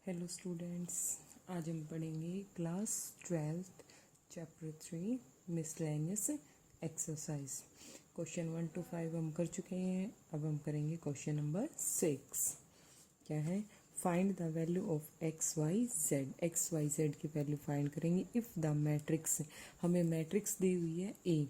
Hello students, आज हम पढ़ेंगे class 12th chapter 3 miscellaneous exercise. Question 1 to 5 हम कर चुके हैं। अब हम करेंगे क्वेश्चन नंबर 6। क्या है? Find the value of x y z की वैल्यू फाइंड करेंगे इफ़ द मैट्रिक्स, हमें मैट्रिक्स दी हुई है A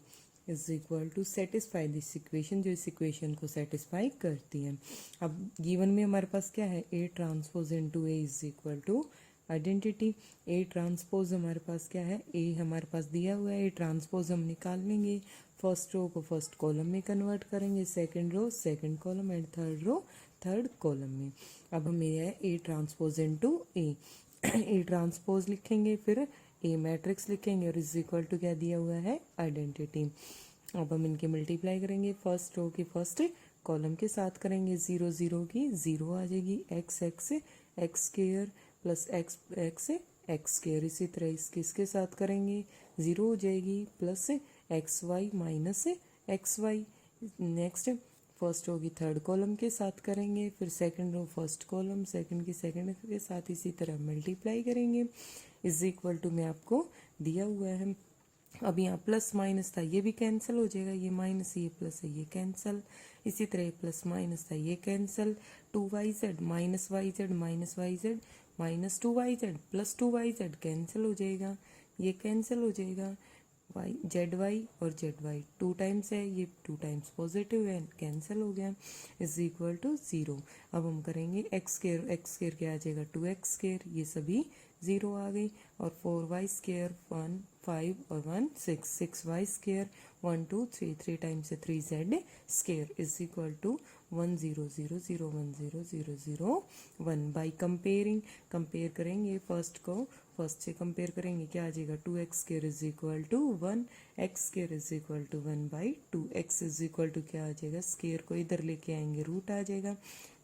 is equal to satisfy this equation, जो इस इक्वेशन को सेटिस्फाई करती है। अब गिवन में हमारे पास क्या है? A transpose into A is equal to identity. A transpose हमारे पास क्या है? ए हमारे पास दिया हुआ है, ए ट्रांसपोज हम निकाल लेंगे। फर्स्ट रो को फर्स्ट कॉलम में कन्वर्ट करेंगे, second row second column and third row third column में। अब हमें है A transpose into A A transpose लिखेंगे, फिर ए मैट्रिक्स लिखेंगे और इज इक्वल टू क्या दिया हुआ है? आइडेंटिटी। अब हम इनके मल्टीप्लाई करेंगे, फर्स्ट रो की फर्स्ट कॉलम के साथ करेंगे, 0 0 की 0 आ जाएगी, x x x square plus x x x square. इसी तरह इसके साथ करेंगे, 0 हो जाएगी, plus x y minus x y. Next first row की थर्ड कॉलम के साथ करेंगे, फिर second row first column second की सेकंड के साथ इसी तरह मल्टीप्लाई करेंगे। इज इक्वल टू में आपको दिया हुआ है। अब यहाँ प्लस माइनस था, ये भी कैंसिल हो जाएगा, ये माइनस ये प्लस है ये कैंसिल। इसी तरह प्लस माइनस था ये cancel. 2yz minus y z minus y z minus 2yz plus 2yz cancel हो जाएगा, ये कैंसिल हो जाएगा। वाई जेड वाई और जेड वाई 2 टाइम्स है, ये 2 टाइम्स पॉजिटिव है, कैंसिल हो गया। Is equal to 0। अब हम करेंगे एक्स स्केयर क्या आ जाएगा? 2x स्केयर, ये सभी 0 आ गई। और 4y स्केयर 1 5 और 1 6 6y स्केयर 1 2 3 3 टाइम्स है 3z square is equal to 1 0 0 0 1 0 0 0 1। By compare करेंगे फर्स्ट को फर्स्ट से कंपेयर करेंगे, क्या आ जाएगा? 2x square is equal to 1 x square is equal to 1 by 2। X is equal to क्या आ जाएगा? स्केयर को इधर लेके आएंगे, रूट आ जाएगा,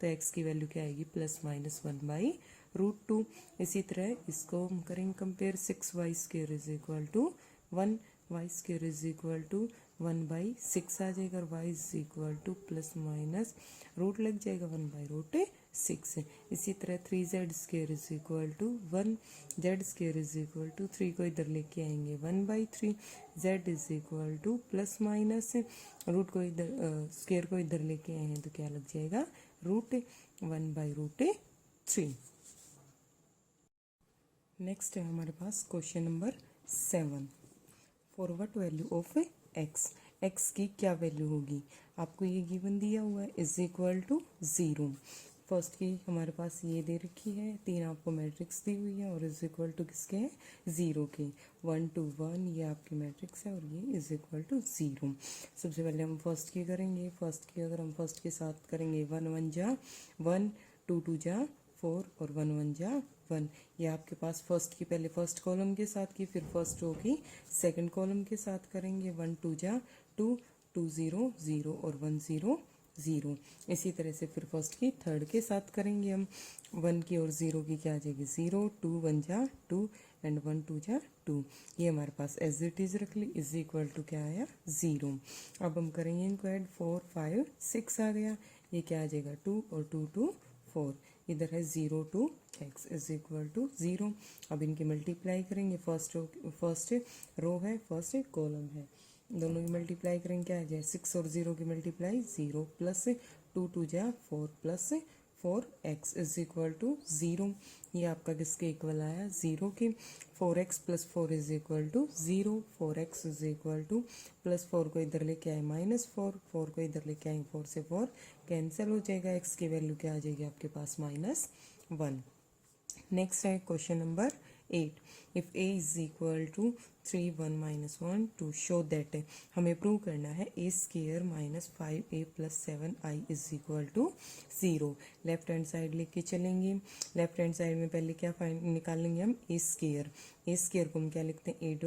तो x की वैल्यू क्या आएगी? Plus minus 1 by root 2। इसी तरह इसको हम करेंगे compare, 6y square is equal to 1 y square is equal to 1 by 6 आ जाएगा, और y is equal to plus minus root लग जाएगा 1 बाई रूट 6। इसी तरह 3z square is equal to 1 z square is equal to 3 को इधर लेके आएंगे 1 by 3 z is equal to plus minus root को इधर स्केयर को इधर लेके आए हैं तो क्या लग जाएगा? Root 1 by root 3। नेक्स्ट है हमारे पास question number 7। For what value of x, x की क्या वैल्यू होगी? आपको ये गिवन दिया हुआ है इज इक्वल टू 0। फर्स्ट की हमारे पास ये दे रखी है, 3 आपको मैट्रिक्स दी हुई है और इज इक्वल टू किसके हैं? 0 के। 1 2 1 ये आपकी मैट्रिक्स है और ये इज इक्वल टू 0। सबसे पहले हम फर्स्ट की करेंगे। फर्स्ट की अगर हम फर्स्ट के साथ करेंगे, 1 1 जा 1 2 2 जा 4 और 1 1 जा 1। ये आपके पास फर्स्ट की पहले फर्स्ट कॉलम के साथ की, फिर फर्स्ट रो की सेकंड कॉलम के साथ करेंगे, 1 2 जा 2 2 0 0 और 1 0 0। इसी तरह से फिर फर्स्ट की थर्ड के साथ करेंगे हम, 1 की और 0 की क्या आ जाएगी? 0 2 1 जा 2 एंड 1 2 जा 2। ये हमारे पास एज इट इज रख ली, इज इक्वल टू क्या आया? 0। अब हम करेंगे इनको ऐड, 4 5 6 आ गया, ये क्या आ जाएगा? 2 और 2 2 4। इधर है 0 2 x इज इक्वल टू 0। अब इनकी मल्टीप्लाई करेंगे, फर्स्ट रो है फर्स्ट कॉलम है, दोनों की मल्टीप्लाई करेंगे, क्या आ जाए? 6 और 0 की मल्टीप्लाई 0 प्लस 2 2 जा 4 plus 4x is equal to 0। ये आपका किसके इक्वल आया? 0 के। 4x plus 4 is equal to 0। 4x is equal to plus 4 को इधर लेके आए माइनस 4, 4 को इधर लेके आए 4 से 4 कैंसिल हो जाएगा, x की वैल्यू क्या आ जाएगी आपके पास? -1। नेक्स्ट है question number 8। If a is equal to 3 1 minus 1 to show that, हमें प्रूव करना है a square minus 5a plus 7i is equal to 0। Left hand side लेके चलेंगे, लेफ्ट हैंड साइड में पहले क्या फाइंड निकालेंगे हम? a स्केयर को हम क्या लिखते हैं? a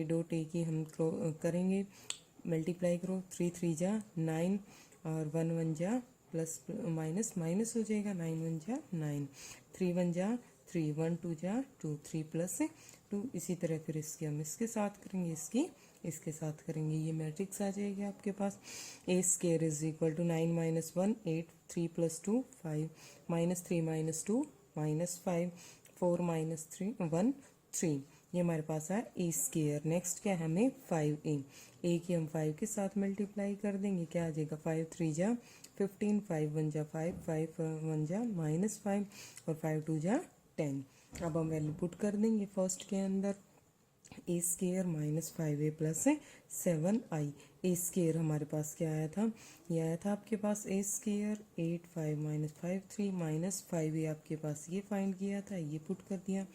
डॉट a की हम करेंगे मल्टीप्लाई करो, 3 3 जा 9 और 1 1 जा प्लस माइनस माइनस हो जाएगा, 9 1 जा 9 3 1 जा 3 1 2 जा 2 3 प्लस 2। इसी तरह फिर इसके हम इसके साथ करेंगे, इसके साथ करेंगे, ये मैट्रिक्स आ जाएगी आपके पास। A square is equal to 9 minus 1 8 3 plus 2 5 minus 3 minus 2 -5, 4 - 3 1 3, ये हमारे पास है ए स्केयर। नेक्स्ट क्या है हमें 5a, ए की हम 5 के साथ मल्टीप्लाई कर देंगे, क्या आ जाएगा 5 3 जा 15, 5 1 जा 5, 5 1 जा -5 और 5 2 जा 10। अब हम वैल्यू पुट कर देंगे फर्स्ट के अंदर, ए स्केयर -5a प्लस 7i। ए स्केयर हमारे पास क्या आया था, ये आया था आपके पास ए स्केयर 8 5 -5 3 -5a आपके पास ये फाइंड किया था, ये पुट कर दिया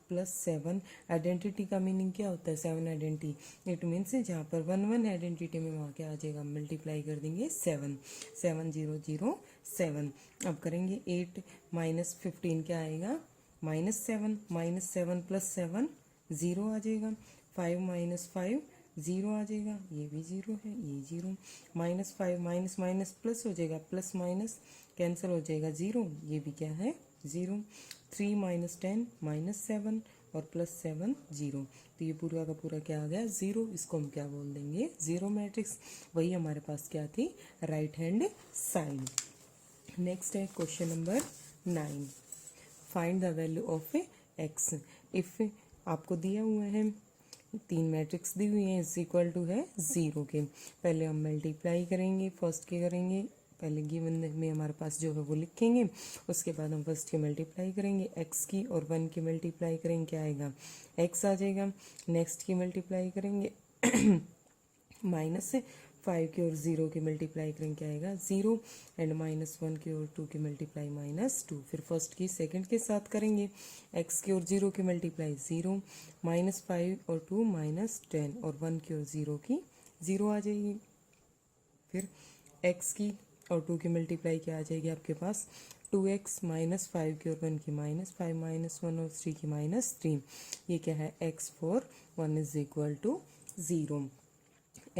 प्लस 7। आइडेंटिटी का मीनिंग क्या होता है, 7 आइडेंटिटी, इट मीन्स जहाँ पर 1 1 आइडेंटिटी में वहाँ क्या आ जाएगा, मल्टीप्लाई कर देंगे 7, 7 0 0 7। अब करेंगे 8 -15 क्या आएगा -7, -7 प्लस 7 0 आ जाएगा, 5 -5 0 आ जाएगा, ये भी 0 है, ये 0, -5 माइनस माइनस प्लस हो जाएगा, प्लस माइनस कैंसिल हो जाएगा 0, ये भी क्या है 0, 3 -10 -7 और प्लस 7 0, तो ये पूरा का पूरा क्या आ गया 0। इसको हम क्या बोल देंगे, जीरो मैट्रिक्स। वही हमारे पास क्या थी, राइट हैंड साइड। नेक्स्ट है question number 9, find the value of x. If आपको दिया हुआ है 3 मैट्रिक्स दी हुई है, इज इक्वल टू है 0 के, पहले हम मल्टीप्लाई करेंगे, फर्स्ट के करेंगे, पहले गिवन में हमारे पास जो है वो लिखेंगे, उसके बाद हम फर्स्ट की मल्टीप्लाई करेंगे एक्स की और 1 की मल्टीप्लाई करेंगे, क्या आएगा एक्स आ जाएगा। नेक्स्ट की मल्टीप्लाई करेंगे -5 की और 0 की मल्टीप्लाई करेंगे, क्या आएगा 0, एंड -1 की और 2 की मल्टीप्लाई -2। फिर फर्स्ट की सेकंड के साथ करेंगे, x की और 0 की मल्टीप्लाई 0, -5 और 2 -10 और 1 की और 0 की 0 आ जाएगी। फिर x की और 2 की मल्टीप्लाई क्या आ जाएगी आपके पास 2x, -5 की और 1 की -5, -1 और 3 की -3, ये क्या है x for 1 is equal to 0।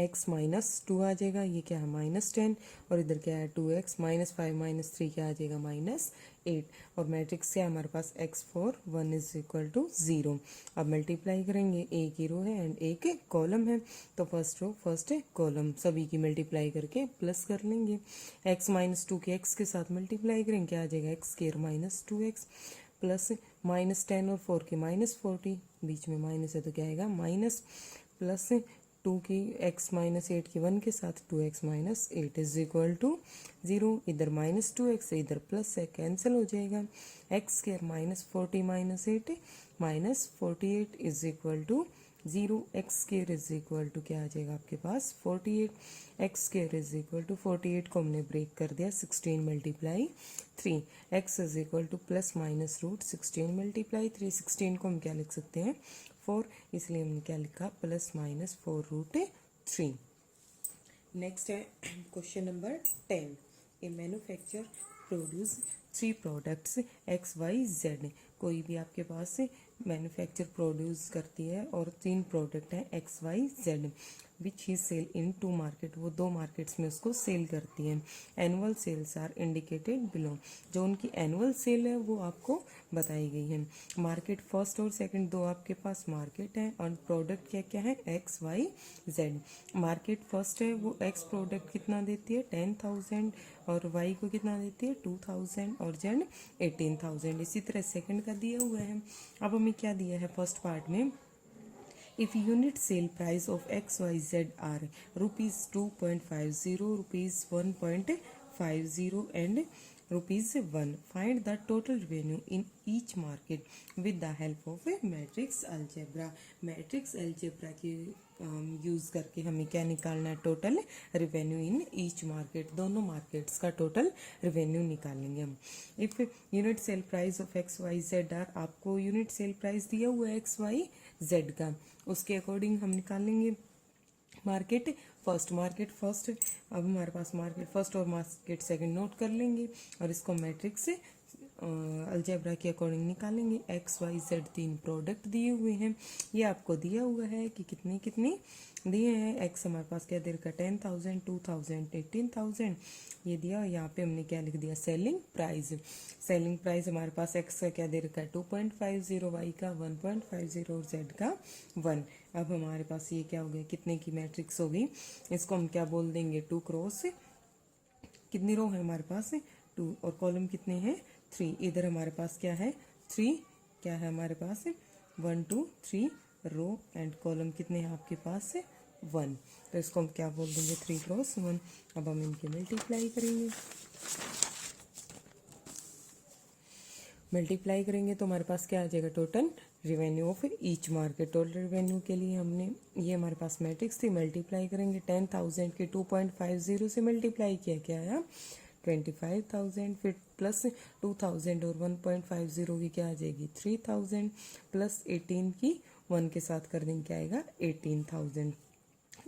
x -2 आ जाएगा, ये क्या है -10 और इधर क्या है 2x, -5 -3 क्या आ जाएगा -8, और मैट्रिक्स क्या है हमारे पास x for 1 is equal to 0। अब मल्टीप्लाई करेंगे, एक ही रो है एंड एक कॉलम है, तो फर्स्ट रो फर्स्ट कॉलम सभी की मल्टीप्लाई करके प्लस कर लेंगे। x -2 के x के साथ मल्टीप्लाई करेंगे, क्या आ जाएगा x स्क्वायर -2x प्लस -10 और 4 की -40, बीच में माइनस है तो क्या आएगा माइनस, प्लस 2 की x -8 की 1 के साथ 2x -8 इज इक्वल टू 0। इधर -2x है, इधर प्लस है, कैंसिल हो जाएगा, x square -40 -8 -48 is equal to 0। x square is equal to क्या आ जाएगा आपके पास 48, x square is equal to 48 को हमने ब्रेक कर दिया 16 × 3, x is equal to plus minus root 16 × 3, 16 को हम क्या लिख सकते हैं 4, इसलिए हमने क्या लिखा +-4√3। नेक्स्ट है क्वेश्चन नंबर 10, ए मैन्युफैक्चर प्रोड्यूस 3 प्रोडक्ट्स XYZ। कोई भी आपके पास मैन्युफैक्चर प्रोड्यूस करती है और 3 प्रोडक्ट हैं XYZ, which he sell in 2 market, वो 2 मार्केट्स में उसको सेल करती है। Annual sales are indicated below, जो उनकी एनुअल सेल है वो आपको बताई गई है। मार्केट फर्स्ट और सेकंड दो आपके पास मार्केट है, और प्रोडक्ट क्या क्या है XYZ। मार्केट फर्स्ट है वो X प्रोडक्ट कितना देती है 10,000 और Y को कितना देती है 2,000 और Z 18,000। इसी तरह सेकंड का दिया हुआ है। अब हमें क्या दिया है फर्स्ट पार्ट में, if unit sale price of XYZ are rupees 2.50, rupees 1.50 and rupees 1, find the total revenue in each market with the help of a matrix algebra। Matrix algebra की यूज़ करके हमें क्या निकालना है, total revenue in each market, दोनों markets का total revenue निकालेंगे हम। If unit sell price of XYZ are, आपको यूनिट सेल प्राइस दिया हुआ है XYZ का, उसके अकॉर्डिंग हम निकालेंगे मार्केट फर्स्ट। अब हमारे पास मार्केट फर्स्ट और मार्केट सेकंड नोट कर लेंगे और इसको मैट्रिक्स से अलजेब्रा के अकॉर्डिंग निकालेंगे। XYZ 3 प्रोडक्ट दिए हुए हैं, ये आपको दिया हुआ है कि कितने कितने दिए हैं। X हमारे पास क्या दे रखा है 10,000, 2,000, 18,000 ये दिया, और यहाँ पे हमने क्या लिख दिया सेलिंग प्राइस। सेलिंग प्राइस हमारे पास X का क्या दे रखा है 2.50, Y का 1.50 और Z का 1। अब हमारे पास ये क्या हो गया, कितने की मैट्रिक्स होगी, इसको हम क्या बोल देंगे 2 क्रॉस, कितनी रो है हमारे पास 2 और कॉलम कितने हैं 3। इधर हमारे पास क्या है 3, क्या है हमारे पास 1 2 3 रो एंड कॉलम कितने हैं आपके पास 1। तो इसको हम क्या बोल देंगे 3 क्रॉस 1। अब हम इनकी मल्टीप्लाई करेंगे, मल्टीप्लाई करेंगे तो हमारे पास क्या आ जाएगा total revenue of each market. Total revenue के लिए हमने ये हमारे पास मैट्रिक्स थी, मल्टीप्लाई करेंगे 10,000 के 2.50 से मल्टीप्लाई किया, क्या आया 25,000, फिर प्लस 2,000 और 1.50 की क्या आ जाएगी 3,000, प्लस 18 की 1 के साथ कर देंगे क्या आएगा 18,000।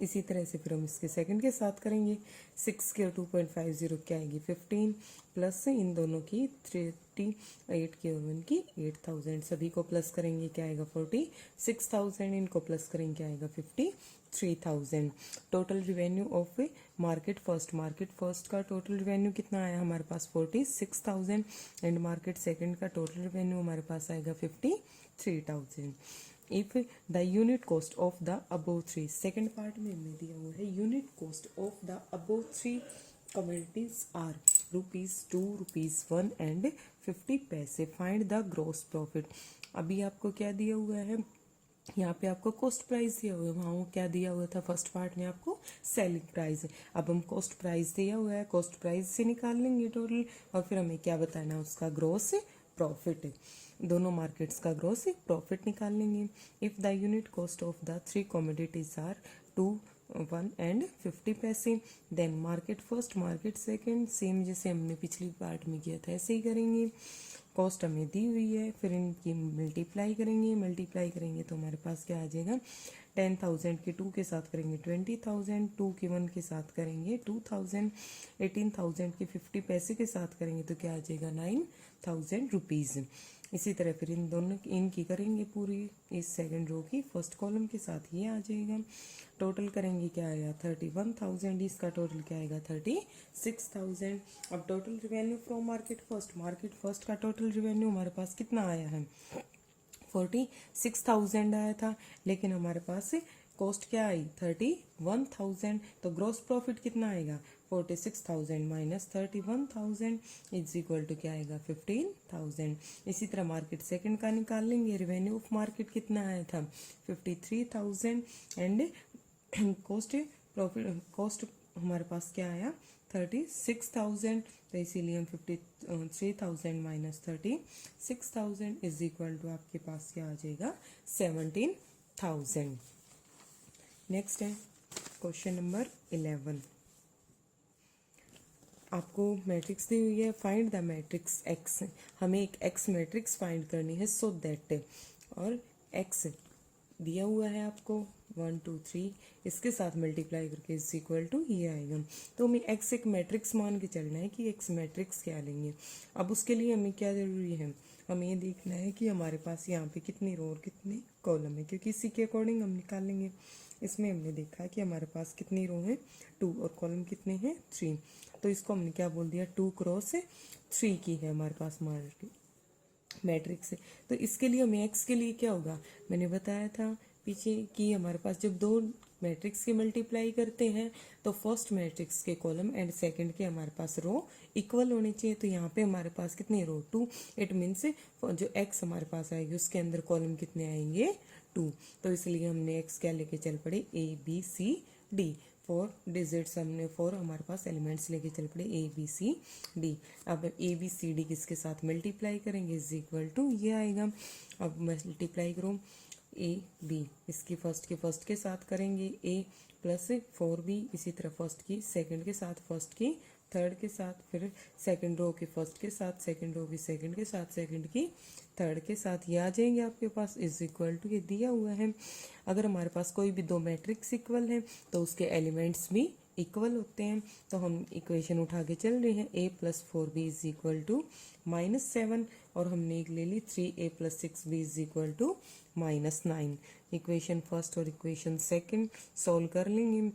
इसी तरह से फिर हम इसके सेकंड के साथ करेंगे, 6 के 2.50 क्या आएगी 15, प्लस इन दोनों की 38 की और 1 की 8,000, सभी को प्लस करेंगे क्या आएगा 46,000, इनको प्लस करेंगे क्या आएगा 53,000। Total revenue of market first का टोटल रिवेन्यू कितना आया हमारे पास 46,000 एंड मार्केट सेकंड का टोटल रिवेन्यू हमारे पास आएगा 53,000। If the unit cost of the above 3, second part में हमें दिया हुआ है unit cost of the above 3 commodities are ₹2, ₹1 and 50 पैसे, फाइंड द ग्रॉस प्रॉफिट। अभी आपको क्या दिया हुआ है, यहाँ पे आपको कॉस्ट प्राइस दिया हुआ है, वहाँ क्या दिया हुआ था फर्स्ट पार्ट में आपको सेलिंग प्राइस। अब हम कॉस्ट प्राइस दिया हुआ है, कॉस्ट प्राइस से निकाल लेंगे टोटल और फिर हमें क्या बताना उसका ग्रॉस प्रॉफिट, दोनों मार्केट्स का ग्रॉस प्रॉफिट निकाल लेंगे। If the unit cost of the 3 commodities are 2, 1 and 50 पैसे, then market first market second, same जैसे हमने पिछली पार्ट में किया था ऐसे ही करेंगे। कॉस्ट हमें दी हुई है, फिर इनकी मल्टीप्लाई करेंगे तो हमारे पास क्या आ जाएगा 10,000 के 2 के साथ करेंगे 20,000, 2 के 1 के साथ करेंगे 2,000, 18,000 के 50 पैसे के साथ करेंगे तो क्या आ जाएगा 9,000 रुपीज़। इसी तरह फिर इन दोनों इनकी करेंगे पूरी, इस सेकंड रो की फर्स्ट कॉलम के साथ ये आ जाएगा। टोटल करेंगे क्या आएगा 31,000, इसका टोटल क्या आएगा 36,000। अब total revenue from market first का टोटल रिवेन्यू हमारे पास कितना आया है 46,000 आया था, लेकिन हमारे पास कॉस्ट क्या आई 31,000, तो ग्रॉस प्रॉफिट कितना आएगा 46,000 माइनस 31,000 इज इक्वल टू क्या आएगा 15,000। इसी तरह मार्केट सेकंड का निकाल लेंगे, रिवेन्यू ऑफ मार्केट कितना आया था 53,000 एंड कॉस्ट हमारे पास क्या आया 36,000, तो इसीलिए हम 53,000 माइनस 36,000 इज इक्वल टू आपके पास क्या आ जाएगा 17,000। नेक्स्ट है क्वेश्चन नंबर 11। आपको मैट्रिक्स दी हुई है, फाइंड द मैट्रिक्स एक्स, हमें एक एक्स मैट्रिक्स फाइंड करनी है सो दैट, और एक्स दिया हुआ है आपको 1 2 3, इसके साथ मल्टीप्लाई करके इज इक्वल टू ये आएगा। तो हमें एक्स एक मैट्रिक्स मान के चलना है कि एक्स मैट्रिक्स क्या लेंगे। अब उसके लिए हमें क्या ज़रूरी है, हमें ये देखना है कि हमारे पास यहाँ पे कितनी रो और कितने कॉलम है, क्योंकि इसी के अकॉर्डिंग हम निकाल लेंगे। इसमें हमने देखा है कि हमारे पास कितनी रो है 2 और कॉलम कितने हैं 3, तो इसको हमने क्या बोल दिया 2 क्रॉस 3 की है हमारे पास मैट्रिक्स है। तो इसके लिए हमें एक्स के लिए क्या होगा, मैंने बताया था पीछे कि हमारे पास जब दो मैट्रिक्स के मल्टीप्लाई करते हैं तो फर्स्ट मैट्रिक्स के कॉलम एंड सेकंड के हमारे पास रो इक्वल होने चाहिए। तो यहाँ पे हमारे पास कितनी रो 2, इट मीन्स जो एक्स हमारे पास आएगी उसके अंदर कॉलम कितने आएंगे 2, तो इसलिए हमने एक्स क्या लेके चल पड़े ABCD, 4 डिजिट्स हमने 4 हमारे पास एलिमेंट्स लेके चल पड़े ABCD। अब ABCD किसके साथ मल्टीप्लाई करेंगे इज इक्वल टू ये आएगा। अब मल्टीप्लाई करो AB, इसकी फर्स्ट के साथ करेंगे A प्लस 4B, इसी तरह फर्स्ट की सेकंड के साथ, फर्स्ट की थर्ड के साथ, फिर सेकंड रो की फर्स्ट के साथ, सेकंड रो की सेकंड के साथ, सेकंड की थर्ड के साथ, ये आ जाएंगे आपके पास इज इक्वल टू ये दिया हुआ है। अगर हमारे पास कोई भी दो मैट्रिक्स इक्वल है तो उसके एलिमेंट्स भी इक्वल होते हैं। तो हम इक्वेशन उठा के चल रहे हैं A plus 4B is equal to -7, और हमने एक ले ली 3A plus 6B is equal to -9। Equation first और इक्वेशन सेकंड सॉल्व कर लेंगे।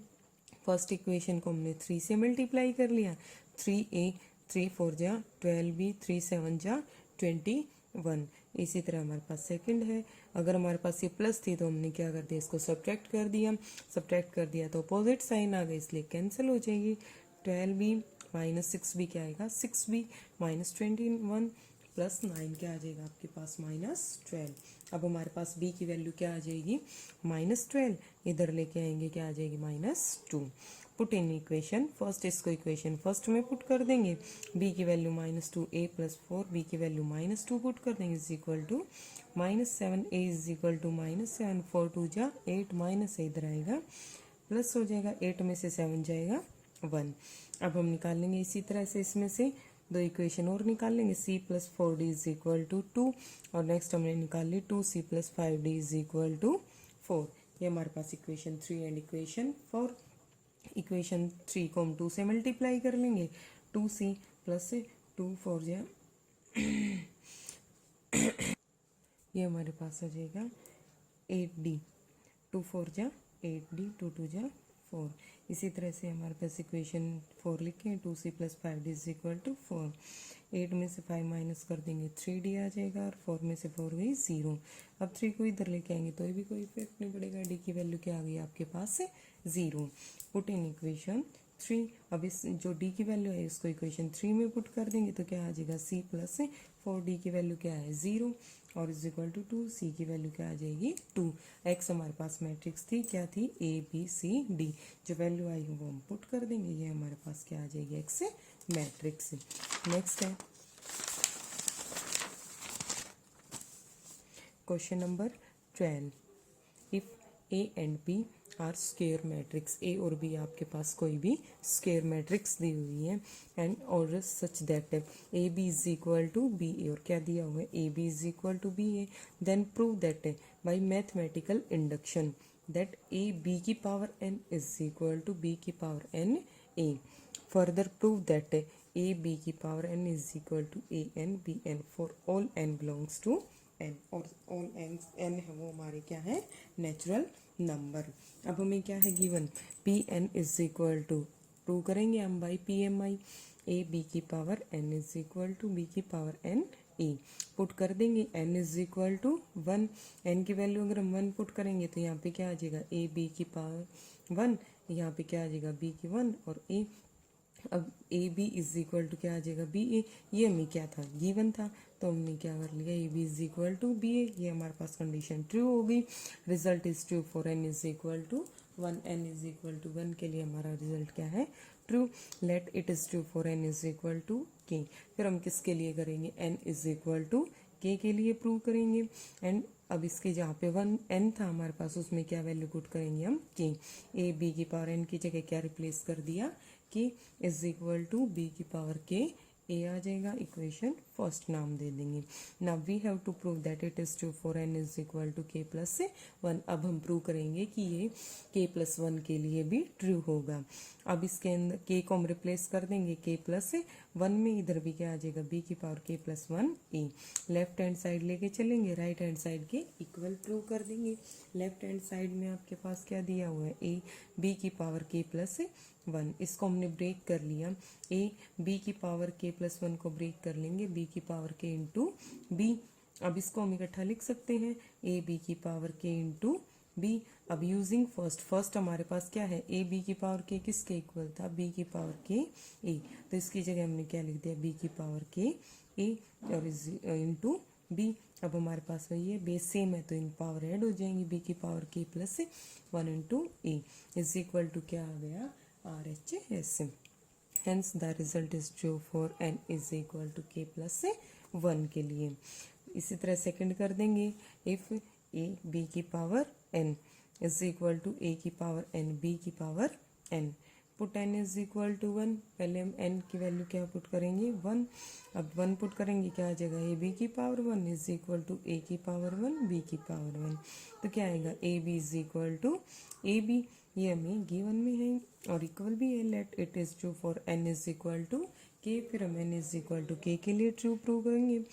फर्स्ट इक्वेशन को हमने 3 से मल्टीप्लाई कर लिया, 3A 3 4 जा 12B 3 7 जा 21। इसी तरह हमारे पास सेकंड है, अगर हमारे पास ये प्लस थी तो हमने क्या कर दिया इसको सब्ट्रैक्ट कर दिया तो अपोजिट साइन आ गई इसलिए कैंसिल हो जाएगी। 12B माइनस 6B क्या आएगा 6B माइनस 21 प्लस 9 क्या आ जाएगा आपके पास -12। अब हमारे पास b की वैल्यू क्या आ जाएगी -12, इधर लेके आएंगे क्या आ जाएगी -2। पुट इन इक्वेशन फर्स्ट, इसको इक्वेशन फर्स्ट में पुट कर देंगे, b की वैल्यू -2 a + 4, b की वैल्यू -2 पुट कर देंगे is equal to -7 a is equal to -7, 4 2 जा 8 माइनस इधर आएगा प्लस हो जाएगा, 8 में से 7 जाएगा 1। अब हम निकाल लेंगे इसी तरह से इसमें से दो इक्वेशन और निकाल लेंगे, c + 4d is equal to 2 और नेक्स्ट हमने निकाल ली 2c + 5d is equal to 4। ये हमारे पास इक्वेशन 3 एंड इक्वेशन 4। इक्वेशन 3 को हम 2 से मल्टीप्लाई कर लेंगे, 2c + 2 4 जा ये हमारे पास आ जाएगा 8d, 2 4 जा 8d, 2 2 जा 4। इसी तरह से हमारे पास इक्वेशन 4 लिखें, 2c + 5d is equal to 4। 8 में से 5 माइनस कर देंगे 3d आ जाएगा और 4 में से 4 गई 0। अब 3 को इधर लेके आएंगे तो भी कोई इफेक्ट नहीं पड़ेगा, d की वैल्यू क्या आ गई आपके पास से 0। पुट इन इक्वेशन 3, अब इस जो d की वैल्यू है इसको इक्वेशन 3 में पुट कर देंगे तो क्या आ जाएगा c + 4d की वैल्यू क्या है 0 और इज इक्वल टू 2, c की वैल्यू क्या आ जाएगी 2। x हमारे पास मैट्रिक्स थी, क्या थी a b c d, जो वैल्यू आई वो हम पुट कर देंगे, ये हमारे पास क्या आ जाएगी x मैट्रिक्स। नेक्स्ट है question number 12, if a and b are square matrix, A और बी आपके पास कोई भी स्क्वायर मैट्रिक्स दी हुई है एंड और such that A B is equal to B A, और क्या दिया हुआ है A B is equal to B A, then prove that by mathematical induction that A B की power n is equal to B की power n A. Further prove that A B की power n is equal to A n B n for all n belongs to n, और all n है वो हमारे क्या है natural number. अब हमें क्या है given, P n is equal to prove करेंगे हम by P M I, A B की power n is equal to B की पावर n ए। पुट कर देंगे n is equal to 1, n की वैल्यू अगर हम 1 पुट करेंगे तो यहाँ पे क्या आ जाएगा ए बी की पावर 1, यहाँ पे क्या आ जाएगा b की 1 और a। अब A B is equal to क्या आ जाएगा बी ए, ये हमें क्या था गिवन था तो हमने क्या कर लिया A B is equal to B A, ये हमारे पास कंडीशन ट्रू हो गई। Result is true for n is equal to 1, n is equal to 1 के लिए हमारा रिजल्ट क्या है true. Let it is true for n is equal to के, फिर हम किसके लिए करेंगे एन इज इक्वल टू के लिए प्रूव करेंगे। एंड अब इसके जहाँ पे 1 n था हमारे पास उसमें क्या वैल्यू पुट करेंगे हम के, ए बी की पावर n की जगह क्या रिप्लेस कर दिया K is equal to B की पावर के ए आ जाएगा, इक्वेशन फर्स्ट नाम दे देंगे। Now we have to prove that it is true for n is equal to के प्लस 1। अब हम प्रूव करेंगे कि ये k + 1 के लिए भी ट्रू होगा। अब इसके अंदर k को हम रिप्लेस कर देंगे k + 1 में, इधर भी क्या आ जाएगा b की पावर k + 1 ए। लेफ्ट हैंड साइड लेके चलेंगे, राइट हैंड साइड के इक्वल प्रूव कर देंगे। लेफ्ट हैंड साइड में आपके पास क्या दिया हुआ है ए बी की पावर k + 1, इसको हमने ब्रेक कर लिया, ए बी की पावर k + 1 को ब्रेक कर लेंगे b की पावर k इंटू बी। अब इसको हम इकट्ठा लिख सकते हैं ए बी की पावर k इंटू बी। अब यूजिंग फर्स्ट हमारे पास क्या है ए बी की पावर k किसके इक्वल था b की पावर k ए, तो इसकी जगह हमने क्या लिख दिया b की पावर k ए और इंटू बी। अब हमारे पास वही है बेस सेम है तो इन पावर ऐड हो जाएंगी, b की power k + 1 into A is equal to क्या आ गया RHS। Hence the result is true for n is equal to k + 1 के लिए। इसी तरह सेकंड कर देंगे, इफ a b की power n is equal to a की पावर n b की power n, put n is equal to 1, पहले हम n की वैल्यू क्या पुट करेंगे 1। अब 1 पुट करेंगे क्या आ जाएगा ए बी की power 1 is equal to A की पावर 1 बी की पावर 1, तो क्या आएगा A B is equal to A B, ये हमें गिवन में है और इक्वल भी है। Let it is true for n is equal to के, फिर हम n इज इक्वल टू के लिए ट्रू प्रूव करेंगे।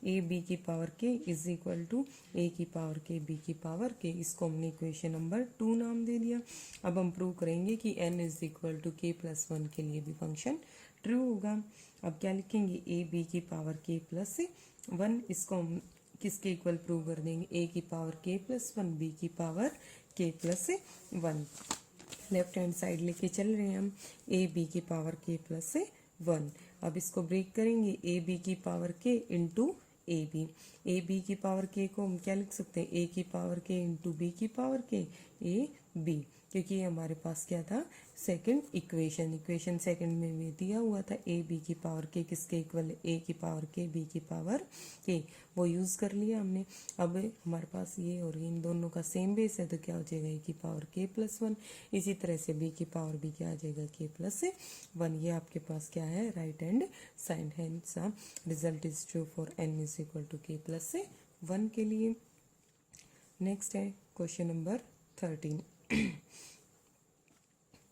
ए बी की power k is equal to A की पावर k बी की पावर k, इसको हमने इक्वेशन नंबर 2 नाम दे दिया। अब हम प्रूव करेंगे कि n is equal to k + 1 के लिए भी फंक्शन ट्रू होगा। अब क्या लिखेंगे ए बी की पावर k + 1, इसको हम किसके इक्वल प्रूव कर देंगे ए की पावर k + 1 बी की power k + 1। Left hand side लेके चल रहे हैं हम, ए बी की पावर k + 1। अब इसको ब्रेक करेंगे, ए बी की पावर के इंटू ए बी की पावर के को हम क्या लिख सकते हैं, ए की पावर के इंटू बी की पावर के ए बी, क्योंकि ये हमारे पास क्या था, सेकंड इक्वेशन सेकंड में भी दिया हुआ था ए बी की पावर के किसके इक्वल, ए की पावर के बी की पावर के, वो यूज़ कर लिया हमने। अब हमारे पास ये और इन दोनों का सेम बेस है तो क्या हो जाएगा, ए की पावर के प्लस 1। इसी तरह से बी की पावर भी क्या आ जाएगा, के प्लस 1। ये आपके पास क्या है, right hand side, hands result is true for n is equal to के प्लस 1 के लिए। नेक्स्ट है question number 13।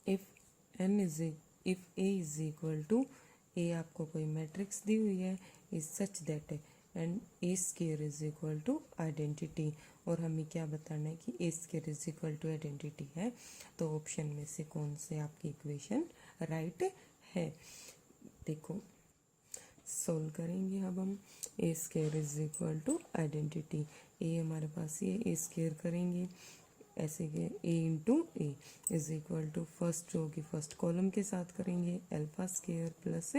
If a is equal to, A आपको कोई मैट्रिक्स दी हुई है, is such that and A square is equal to identity, और हमें क्या बताना है कि A square is equal to identity है, तो ऑप्शन में से कौन से आपकी इक्वेशन राइट है। देखो सोल्व करेंगे अब हम, A square is equal to identity, A हमारे पास ये ए स्केयर करेंगे ऐसे के, A into A is equal to first row की फर्स्ट कॉलम के साथ करेंगे, alpha square plus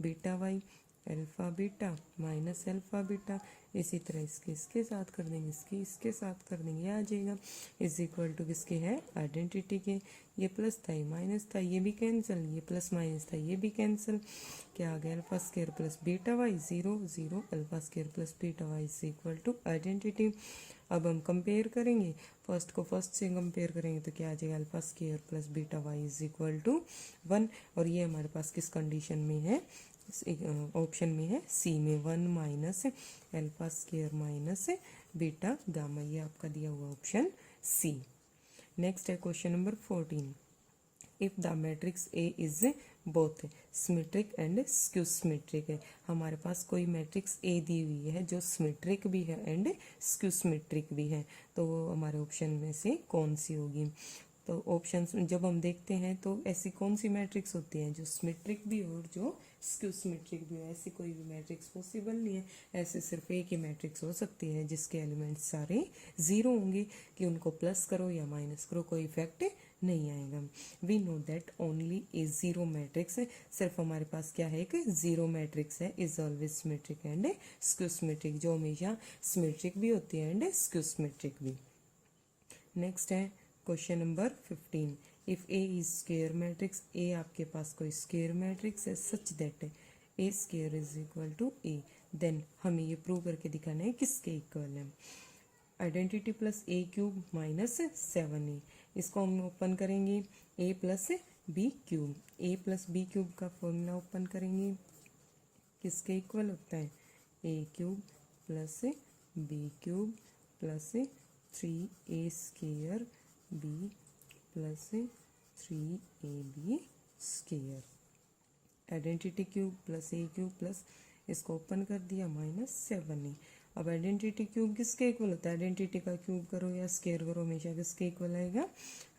beta y, alpha beta minus alpha beta, इसी तरह इसके साथ कर देंगे, इसके साथ कर देंगे, आ जाएगा इज इक्वल टू किसके है, आइडेंटिटी के। ये प्लस था, ये माइनस था, ये भी कैंसिल, ये प्लस माइनस था, ये भी कैंसिल, क्या आ गया, alpha square plus beta Y 0 0, alpha square plus beta Y is equal to identity. अब हम कंपेयर करेंगे, फर्स्ट को फर्स्ट से कंपेयर करेंगे तो क्या आ जाएगा, alpha square plus beta Y is equal to 1, और ये हमारे पास किस कंडीशन में है, ऑप्शन में है सी में, 1 minus alpha square minus beta gamma, ये आपका दिया हुआ ऑप्शन सी। नेक्स्ट है question number 14। If the matrix A is both symmetric and skew symmetric है, हमारे पास कोई मैट्रिक्स ए दी हुई है जो सिमेट्रिक भी है एंड स्क्यू सिमेट्रिक भी है, तो वो हमारे ऑप्शन में से कौन सी होगी। तो ऑप्शंस जब हम देखते हैं तो ऐसी कौन सी मैट्रिक्स होती हैं जो सिमेट्रिक भी हो और जो स्क्यू सिमेट्रिक भी हो, ऐसी कोई भी मैट्रिक्स पॉसिबल नहीं है, ऐसे सिर्फ एक ही मैट्रिक्स हो सकती है जिसके एलिमेंट्स सारे जीरो होंगे, कि उनको प्लस करो या माइनस करो कोई इफेक्ट नहीं आएगा। We know that only a zero matrix है, सिर्फ हमारे पास क्या है, एक जीरो मैट्रिक्स है, is always symmetric and skew symmetric, जो हमेशा सिमेट्रिक भी होती है एंड स्क्यू सिमेट्रिक भी। नेक्स्ट है question number 15। If A is square matrix, A आपके पास कोई स्क्वायर मैट्रिक्स है such that A square is equal to A, then हमें ये प्रूव करके दिखाना है किसके इक्वल है, identity plus A cube minus 7a, इसको हम ओपन करेंगे, A plus B cube, A plus B cube का फॉर्मूला ओपन करेंगे, किसके इक्वल होता है, A cube plus B cube plus 3a square B plus 3ab square, identity cube plus A cube plus, इसको open कर दिया, minus 7a। अब identity cube किसके इक्वल होता है, आइडेंटिटी का क्यूब करो या स्क्वायर करो हमेशा किसके इक्वल आएगा,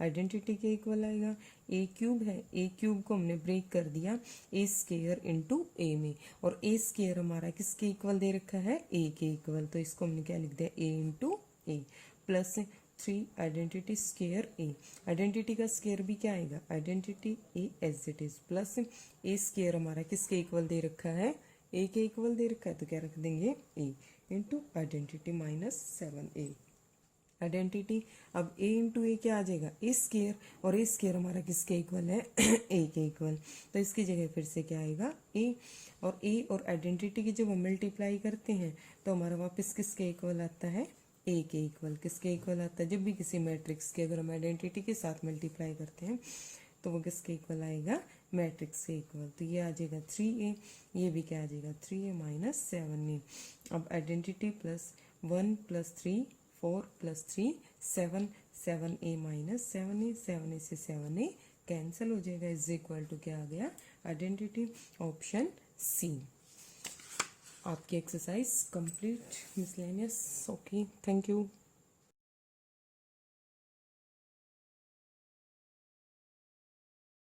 आइडेंटिटी के इक्वल आएगा। ए क्यूब है, ए क्यूब को हमने ब्रेक कर दिया ए स्क्वायर इंटू ए में, और ए स्क्वायर हमारा किसके इक्वल दे रखा है, ए के इक्वल, तो इसको हमने क्या लिख दिया, A into A plus 3 identity square A, identity का स्क्वायर भी क्या आएगा, identity A as it is, plus A square हमारा किसके इक्वल दे रखा है, ए के इक्वल दे रखा है, तो क्या रख देंगे A into identity minus 7a, identity. अब ए इंटू ए क्या आ जाएगा, ए स्क्वायर, और ए स्क्वायर हमारा किसके इक्वल है, ए के इक्वल, तो इसकी जगह फिर से क्या आएगा, ए और आइडेंटिटी की जब हम मल्टीप्लाई करते हैं तो हमारा वापस किसके इक्वल आता है, ए के इक्वल, किसके इक्वल आता है, जब भी किसी मैट्रिक्स के अगर हम आइडेंटिटी के साथ मल्टीप्लाई करते हैं तो वो किसके इक्वल आएगा, मैट्रिक्स के इक्वल, तो ये आ जाएगा 3a, ये भी क्या आ जाएगा 3a माइनस 7a। अब identity plus 1 plus 3 4 plus 3 7, 7a minus 7a, 7a से 7a कैंसिल हो जाएगा, इज इक्वल टू क्या आ गया, आइडेंटिटी, ऑप्शन सी। आपकी exercise complete miscellaneous, okay, thank you.